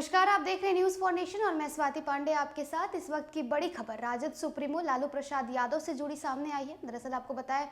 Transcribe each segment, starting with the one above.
नमस्कार, आप देख रहे हैं न्यूज फॉर नेशन और मैं स्वाति पांडे आपके साथ। इस वक्त की बड़ी खबर राजद सुप्रीमो लालू प्रसाद यादव से जुड़ी सामने आई है। दरअसल आपको बताएं,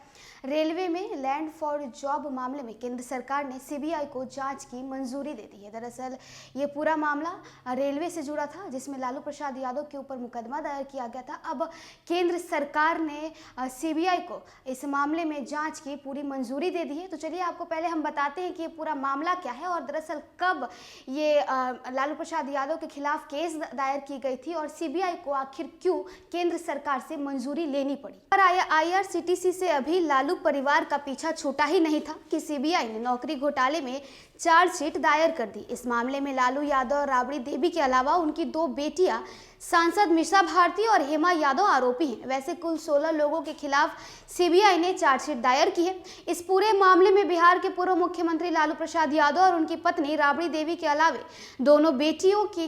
रेलवे में लैंड फॉर जॉब मामले में केंद्र सरकार ने सीबीआई को जांच की मंजूरी दे दी है। दरअसल ये पूरा मामला रेलवे से जुड़ा था, जिसमें लालू प्रसाद यादव के ऊपर मुकदमा दायर किया गया था। अब केंद्र सरकार ने सीबीआई को इस मामले में जाँच की पूरी मंजूरी दे दी है। तो चलिए आपको पहले हम बताते हैं कि ये पूरा मामला क्या है और दरअसल कब ये लालू प्रसाद यादव के खिलाफ केस दायर की गई थी और सीबीआई को आखिर क्यों केंद्र सरकार से मंजूरी लेनी पड़ी। पर आईआरसीटीसी से अभी लालू परिवार का पीछा छूटा ही नहीं था कि सीबीआई ने नौकरी घोटाले में चार्जशीट दायर कर दी। इस मामले में लालू यादव और राबड़ी देवी के अलावा उनकी दो बेटियां सांसद मीसा भारती और हेमा यादव आरोपी हैं। वैसे कुल 16 लोगों के खिलाफ सीबीआई ने चार्जशीट दायर की है। इस पूरे मामले में बिहार के पूर्व मुख्यमंत्री लालू प्रसाद यादव और उनकी पत्नी राबड़ी देवी के अलावे दोनों बेटियों की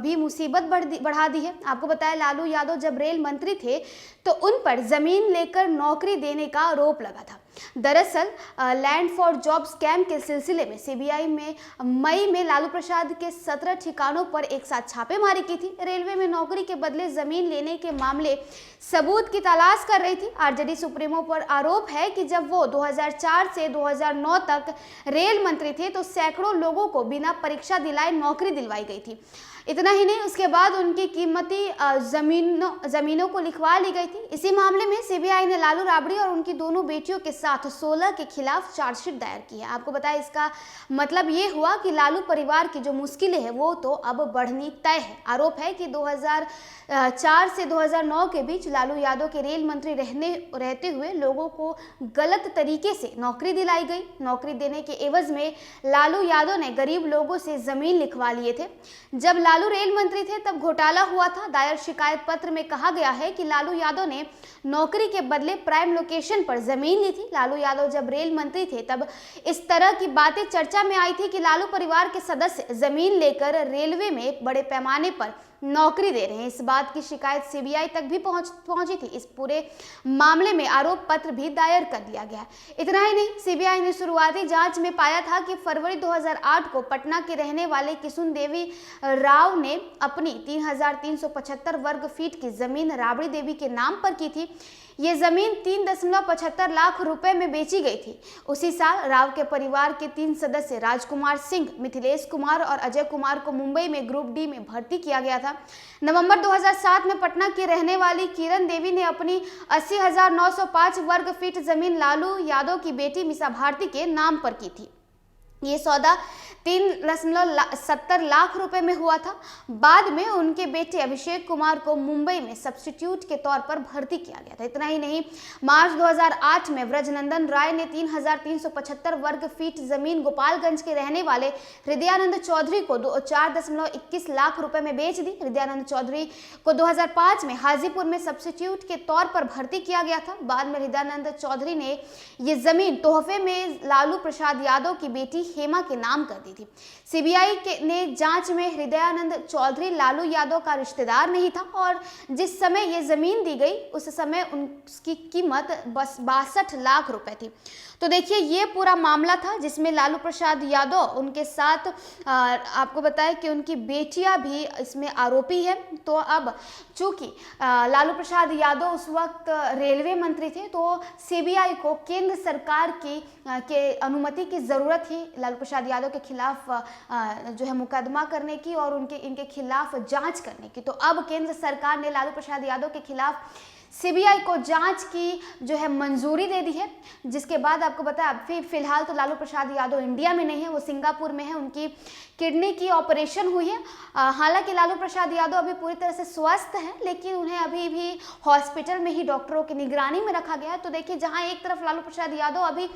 भी मुसीबत बढ़ा दी है। आपको बताया, लालू यादव जब रेल मंत्री थे तो उन पर जमीन लेकर नौकरी देने का आरोप लगा था। दरअसल लैंड फॉर जॉब स्कैम के सिलसिले में सीबीआई में मई में लालू प्रसाद के 17 ठिकानों पर एक साथ छापेमारी की थी। रेलवे में नौकरी के बदले जमीन लेने के मामले सबूत की तलाश कर रही थी। आरजेडी सुप्रीमो पर आरोप है कि जब वो 2004 से 2009 तक रेल मंत्री थे तो सैकड़ों लोगों को बिना परीक्षा दिलाए नौकरी दिलवाई गई थी। इतना ही नहीं, उसके बाद उनकी कीमती जमीनों को लिखवा ली गई थी। इसी मामले में सीबीआई ने लालू, राबड़ी और उनकी दोनों बेटियों के साथ 16 के खिलाफ चार्जशीट दायर की है। आपको बताया, इसका मतलब ये हुआ कि लालू परिवार की जो मुश्किलें हैं वो तो अब बढ़नी तय है। आरोप है कि 2004 से 2009 के बीच लालू यादव के रेल मंत्री रहते हुए लोगों को गलत तरीके से नौकरी दिलाई गई। नौकरी देने के एवज में लालू यादव ने गरीब लोगों से जमीन लिखवा लिए थे। जब लालू रेल मंत्री थे तब घोटाला हुआ था। दायर शिकायत पत्र में कहा गया है कि लालू यादव ने नौकरी के बदले प्राइम लोकेशन पर जमीन ली थी। लालू यादव जब रेल मंत्री थे तब इस तरह की बातें चर्चा में आई थी कि लालू परिवार के सदस्य जमीन लेकर रेलवे में बड़े पैमाने पर नौकरी दे रहे हैं। इस बात की शिकायत सीबीआई तक भी पहुंची थी। इस पूरे मामले में आरोप पत्र भी दायर कर दिया गया। इतना ही नहीं, सीबीआई ने शुरुआती जांच में पाया था कि फरवरी 2008 को पटना के रहने वाले किशुन देवी राव ने अपनी 3,375 वर्ग फीट की जमीन राबड़ी देवी के नाम पर की थी। ये जमीन 3.75 लाख रुपए में बेची गई थी। उसी साल राव के परिवार के 3 सदस्य राजकुमार सिंह, मिथिलेश कुमार और अजय कुमार को मुंबई में ग्रुप डी में भर्ती किया गया था। नवंबर 2007 में पटना की रहने वाली किरण देवी ने अपनी 80,905 वर्ग फीट जमीन लालू यादव की बेटी मीसा भारती के नाम पर की थी। ये सौदा 3.70 लाख रुपए में हुआ था। बाद में उनके बेटे अभिषेक कुमार को मुंबई में सब्स्टिट्यूट के तौर पर भर्ती किया गया था। इतना ही नहीं, मार्च 2008 में व्रजनंदन राय ने 3,375 वर्ग फीट जमीन गोपालगंज के रहने वाले हृदयानंद चौधरी को 4.21 लाख रुपए में बेच दी। हृदयानंद चौधरी को 2005 में हाजीपुर में सब्स्टिट्यूट के तौर पर भर्ती किया गया था। बाद में हृदयानंद चौधरी ने ये जमीन तोहफे में लालू प्रसाद यादव की बेटी हेमा के नाम कर दी थी। सीबीआई ने जांच में हृदयानंद चौधरी लालू यादव का रिश्तेदार नहीं था और जिस समय ये जमीन दी गई उस समय उसकी कीमत बस 62 लाख रुपए थी। तो देखिए, ये पूरा मामला था जिसमें लालू प्रसाद यादव, उनके साथ आपको बताया कि उनकी बेटियां भी इसमें आरोपी है। तो अब चूंकि लालू प्रसाद यादव उस वक्त रेलवे मंत्री थे तो सीबीआई को केंद्र सरकार के अनुमति की जरूरत थी लालू प्रसाद यादव के खिलाफ जो है मुकदमा करने की और इनके खिलाफ जांच करने की। तो अब केंद्र सरकार ने लालू प्रसाद यादव के खिलाफ सीबीआई को जांच की जो है मंजूरी दे दी है। जिसके बाद आपको बताया, फिलहाल तो लालू प्रसाद यादव इंडिया में नहीं है, वो सिंगापुर में है। उनकी किडनी की ऑपरेशन हुई है। हालांकि लालू प्रसाद यादव अभी पूरी तरह से स्वस्थ हैं, लेकिन उन्हें अभी भी हॉस्पिटल में ही डॉक्टरों की निगरानी में रखा गया है। तो देखिए, जहां एक तरफ लालू प्रसाद यादव अभी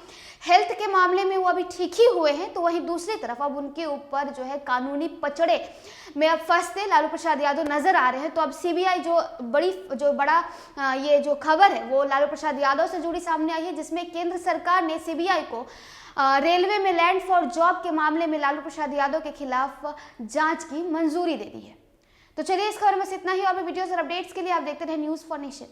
हेल्थ के मामले में वो अभी ठीक ही हुए हैं, तो वहीं दूसरी तरफ अब उनके ऊपर जो है कानूनी पचड़े में अब फंसते लालू प्रसाद यादव नजर आ रहे हैं। तो अब सीबीआई जो बड़ा ये जो खबर है वो लालू प्रसाद यादव से जुड़ी सामने आई है, जिसमें केंद्र सरकार ने सीबीआई को रेलवे में लैंड फॉर जॉब के मामले में लालू प्रसाद यादव के खिलाफ जांच की मंजूरी दे दी है। तो चलिए, इस खबर में इतना ही। और भी वीडियोस और अपडेट्स के लिए आप देखते रहे न्यूज फॉर नेशन।